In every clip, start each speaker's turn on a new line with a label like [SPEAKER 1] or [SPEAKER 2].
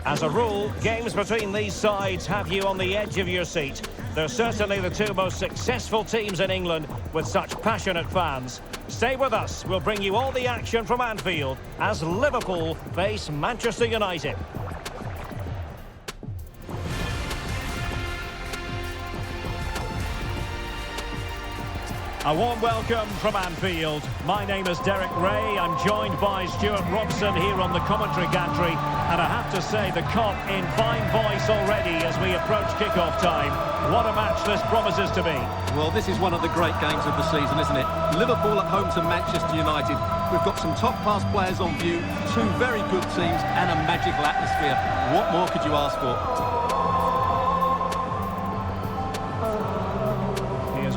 [SPEAKER 1] As a rule, games between these sides have you on the edge of your seat. They're certainly the two most successful teams in England with such passionate fans. Stay with us, we'll bring you all the action from Anfield as Liverpool face Manchester United. A warm welcome from Anfield. My name is Derek Ray. I'm joined by Stuart Robson here on the commentary gantry. And I have to say, the cop in fine voice already as we approach kick-off time. What a match this promises to be.
[SPEAKER 2] Well, this is one of the great games of the season, isn't it? Liverpool at home to Manchester United. We've got some top-class players on view, two very good teams and a magical atmosphere. What more could you ask for?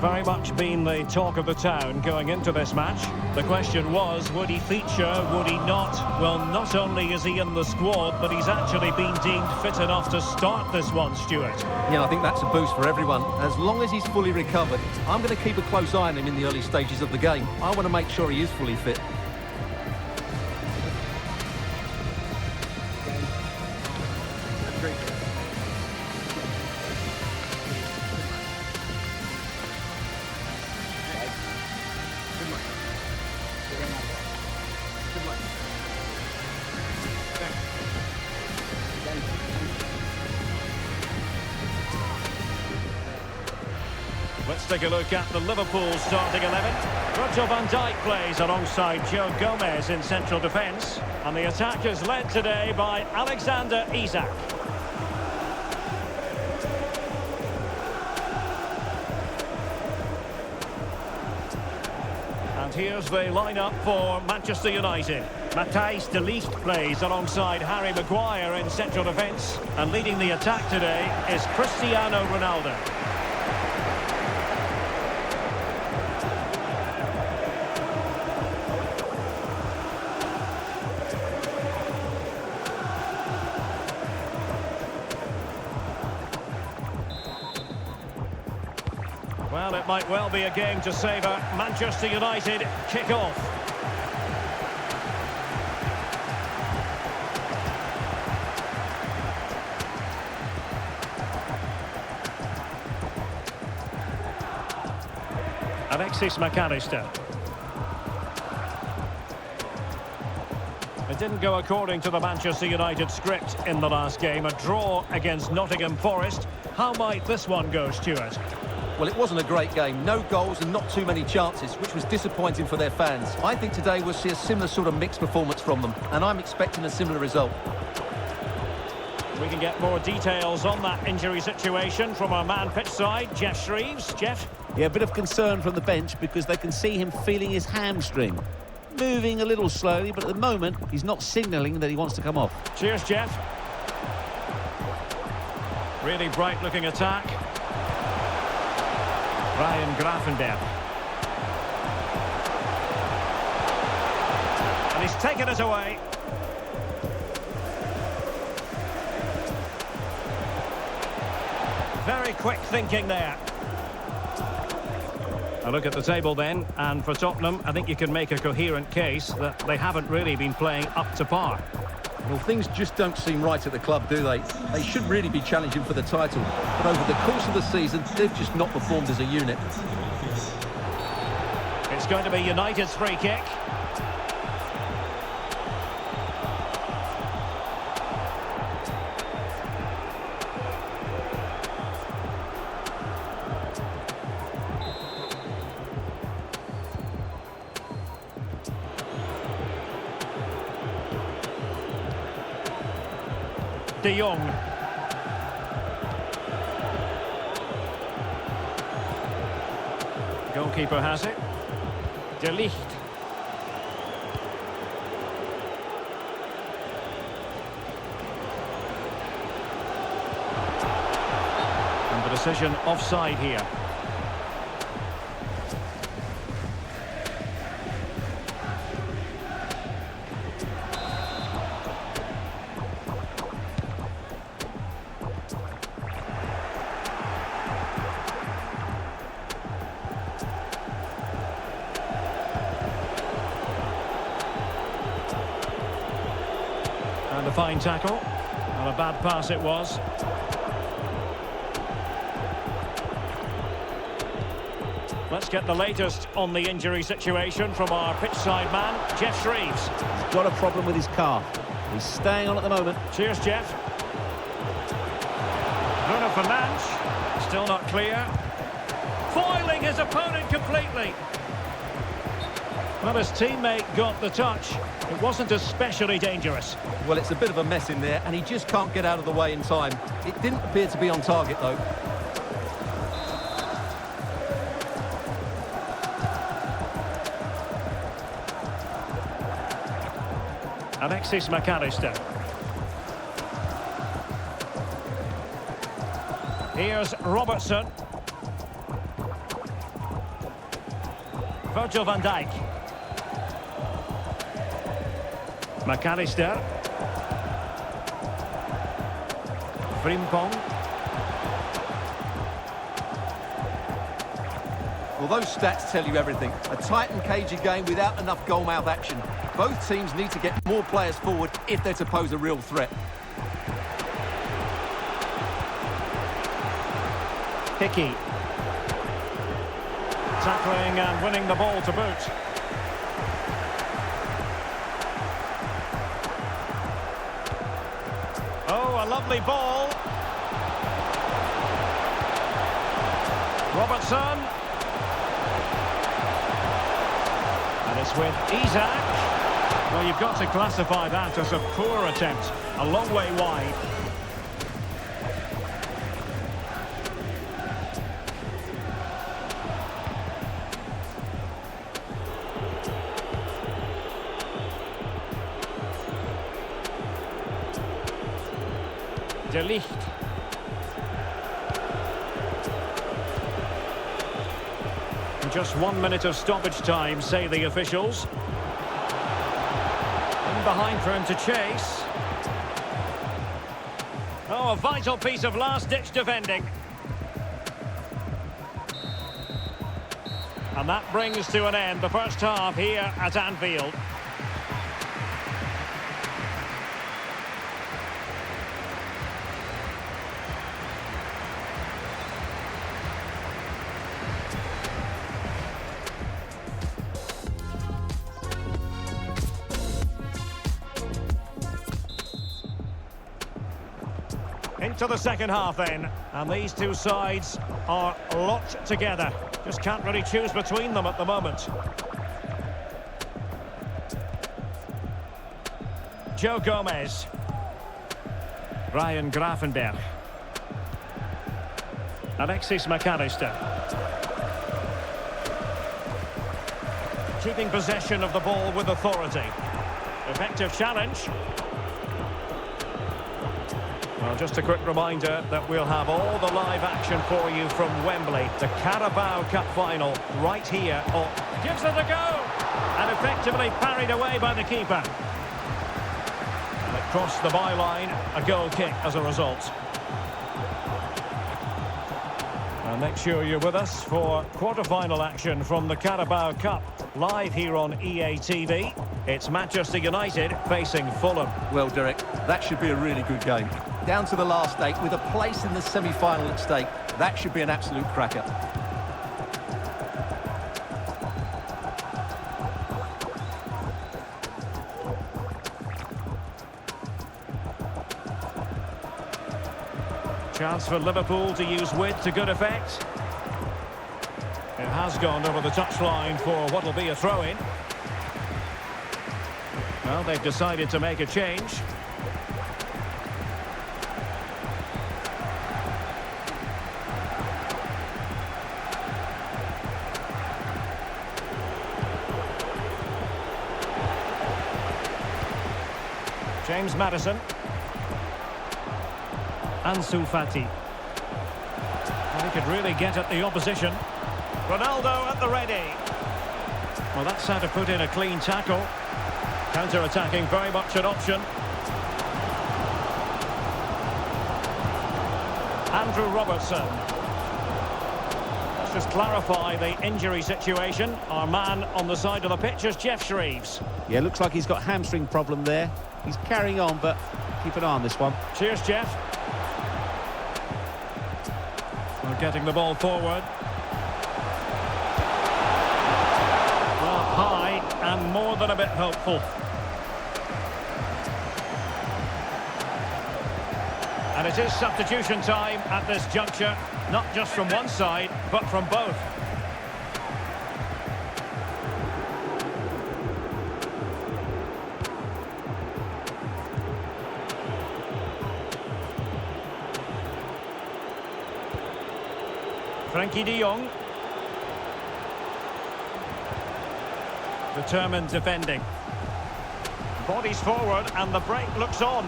[SPEAKER 1] Very much been the talk of the town going into this match. The question was, would he feature, would he not? Well, not only is he in the squad, but he's actually been deemed fit enough to start this one, Stuart.
[SPEAKER 2] Yeah, I think that's a boost for everyone. As long as he's fully recovered, I'm going to keep a close eye on him in the early stages of the game. I want to make sure he is fully fit.
[SPEAKER 1] Let's take a look at the Liverpool starting 11. Virgil van Dijk plays alongside Joe Gomez in central defence. And the attack is led today by Alexander Isak. And here's the lineup for Manchester United. Matthijs de Ligt plays alongside Harry Maguire in central defence. And leading the attack today is Cristiano Ronaldo. Well, it might well be a game to savour. Manchester United kick off. Alexis McAllister. It didn't go according to the Manchester United script in the last game. A draw against Nottingham Forest. How might this one go, Stuart?
[SPEAKER 2] Well, it wasn't a great game. No goals and not too many chances, which was disappointing for their fans. I think today we'll see a similar sort of mixed performance from them, and I'm expecting a similar result.
[SPEAKER 1] We can get more details on that injury situation from our man pitch side, Jeff Shreves. Jeff?
[SPEAKER 3] Yeah, a bit of concern from the bench because they can see him feeling his hamstring. Moving a little slowly, but at the moment, he's not signalling that he wants to come off.
[SPEAKER 1] Cheers, Jeff. Really bright-looking attack. Ryan Gravenberg. And he's taken it away. Very quick thinking there. A look at the table then, and for Tottenham, I think you can make a coherent case that they haven't really been playing up to par.
[SPEAKER 2] Well, things just don't seem right at the club, do they? They should really be challenging for the title, but over the course of the season, they've just not performed as a unit.
[SPEAKER 1] It's going to be United's free kick. De Jong. Goalkeeper has it. De Ligt. And the decision offside here. And a fine tackle. Well, a bad pass it was. Let's get the latest on the injury situation from our pitchside man, Jeff Shreves.
[SPEAKER 3] He's got a problem with his calf. He's staying on at the moment.
[SPEAKER 1] Cheers, Jeff. Bruno Fernandes, still not clear. Foiling his opponent completely. Well, his teammate got the touch. It wasn't especially dangerous.
[SPEAKER 2] Well, it's a bit of a mess in there, and he just can't get out of the way in time. It didn't appear to be on target, though.
[SPEAKER 1] Alexis McAllister. Here's Robertson. Virgil van Dijk. McAllister. Frimpong.
[SPEAKER 2] Well, those stats tell you everything. A tight and cagey game without enough goal-mouth action. Both teams need to get more players forward if they're to pose a real threat.
[SPEAKER 1] Hickey. Tackling and winning the ball to boot. Oh, a lovely ball. Robertson. And it's with Isak. Well, you've got to classify that as a poor attempt. A long way wide. De Ligt. Just 1 minute of stoppage time, say the officials. In behind for him to chase. Oh, a vital piece of last-ditch defending. And that brings to an end the first half here at Anfield. Into the second half then, and these two sides are locked together. Just can't really choose between them at the moment. Joe Gomez. Ryan Gravenberch. Alexis McAllister. Keeping possession of the ball with authority. Effective challenge. Well, just a quick reminder that we'll have all the live action for you from Wembley. The Carabao Cup final right here. Gives it a go! And effectively parried away by the keeper. And it crossed the byline. A goal kick as a result. And make sure you're with us for quarter-final action from the Carabao Cup. Live here on EA TV. It's Manchester United facing Fulham.
[SPEAKER 2] Well, Derek, that should be a really good game. Down to the last 8 with a place in the semi-final at stake. That should be an absolute cracker.
[SPEAKER 1] Chance for Liverpool to use width to good effect. It has gone over the touchline for what will be a throw-in. Well, they've decided to make a change. James Maddison. Ansu Fati. Well, he could really get at the opposition. Ronaldo at the ready. Well, that's how to put in a clean tackle. Counter-attacking, very much an option. Andrew Robertson. Let's just clarify the injury situation. Our man on the side of the pitch is Jeff Shreves.
[SPEAKER 3] Yeah, looks like he's got a hamstring problem there. He's carrying on, but Keep an eye on this one.
[SPEAKER 1] Cheers, Jeff. We're getting the ball forward. Well, high and more than a bit hopeful. And it is substitution time at this juncture, not just from one side, but from both. Frankie de Jong. Determined defending. Bodies forward and the break looks on.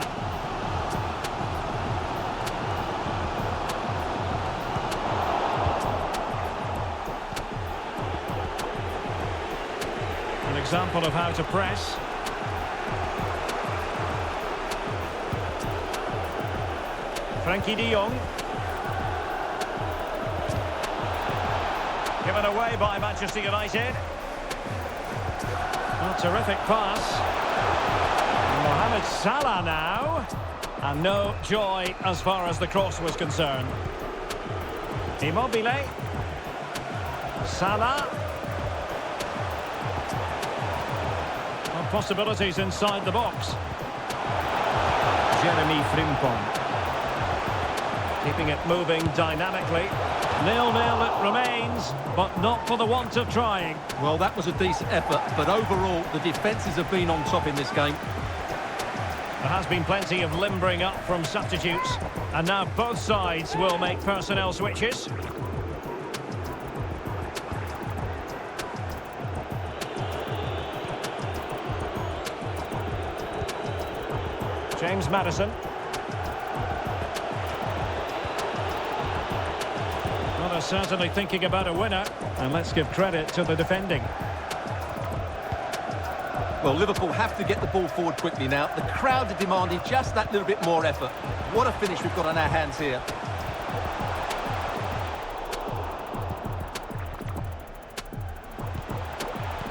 [SPEAKER 1] An example of how to press. Frankie de Jong. Given away by Manchester United. Oh, terrific pass. Mohamed Salah now. And no joy as far as the cross was concerned. Immobile. Salah. Well, possibilities inside the box. Jeremy Frimpong. Keeping it moving dynamically. 0-0 it remains, but not for the want of trying.
[SPEAKER 2] Well, that was a decent effort, but overall, the defences have been on top in this game.
[SPEAKER 1] There has been plenty of limbering up from substitutes, and now both sides will make personnel switches. James Maddison. Well, they're certainly thinking about a winner, and let's give credit to the defending.
[SPEAKER 2] Well, Liverpool have to get the ball forward quickly now. The crowd are demanding just that little bit more effort. What a finish we've got on our hands here.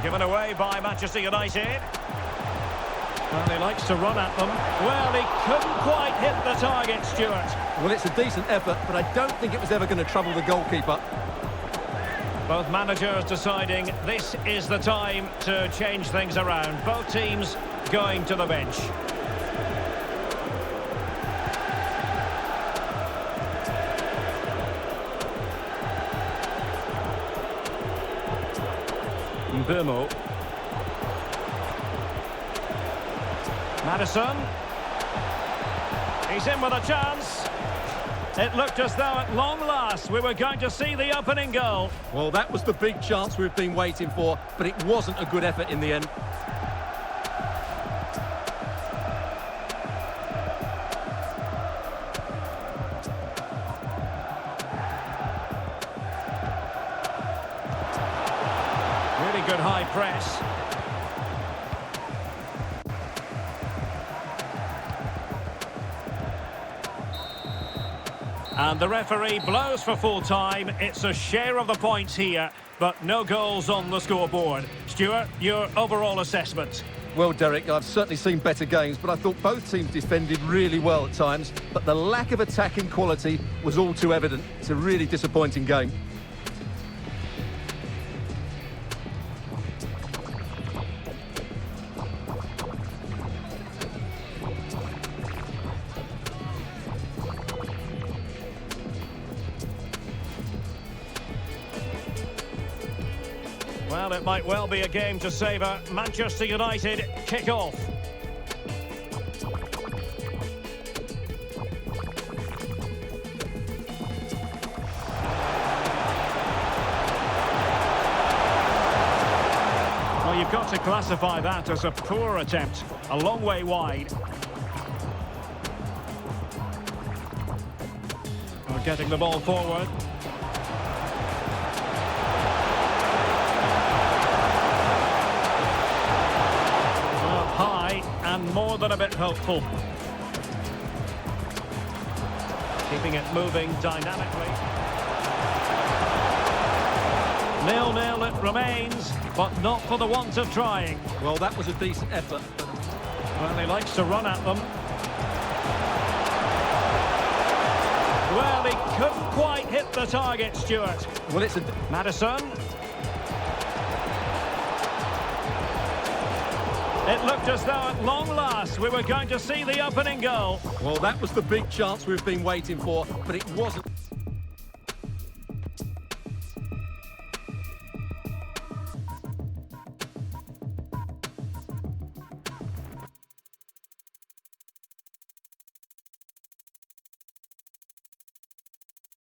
[SPEAKER 1] Given away by Manchester United. Well, he likes to run at them. Well, he couldn't quite hit the target, Stuart.
[SPEAKER 2] Well, it's a decent effort, but I don't think it was ever going to trouble the goalkeeper.
[SPEAKER 1] Both managers deciding this is the time to change things around. Both teams going to the bench. Mbeumo. Maddison. He's in with a chance. It looked as though at long last we were going to see the opening goal.
[SPEAKER 2] Well, that was the big chance we've been waiting for, but it wasn't a good effort in the end.
[SPEAKER 1] Really good high press. And the referee blows for full time. It's a share of the points here, but no goals on the scoreboard. Stuart, your overall assessment?
[SPEAKER 2] Well, Derek, I've certainly seen better games, but I thought both teams defended really well at times, but the lack of attacking quality was all too evident. It's a really disappointing game.
[SPEAKER 1] Well, it might well be a game to savour. Manchester United kick off. Well, you've got to classify that as a poor attempt. A long way wide. We're getting the ball forward. And more than a bit hopeful. Keeping it moving dynamically. 0-0 it remains, but not for the want of trying.
[SPEAKER 2] Well, that was a decent effort.
[SPEAKER 1] Well, he likes to run at them. Well, he couldn't quite hit the target, Stuart.
[SPEAKER 2] Well, it's a...
[SPEAKER 1] Maddison. It looked as though at long last we were going to see the opening goal.
[SPEAKER 2] Well, that was the big chance we've been waiting for, but it wasn't.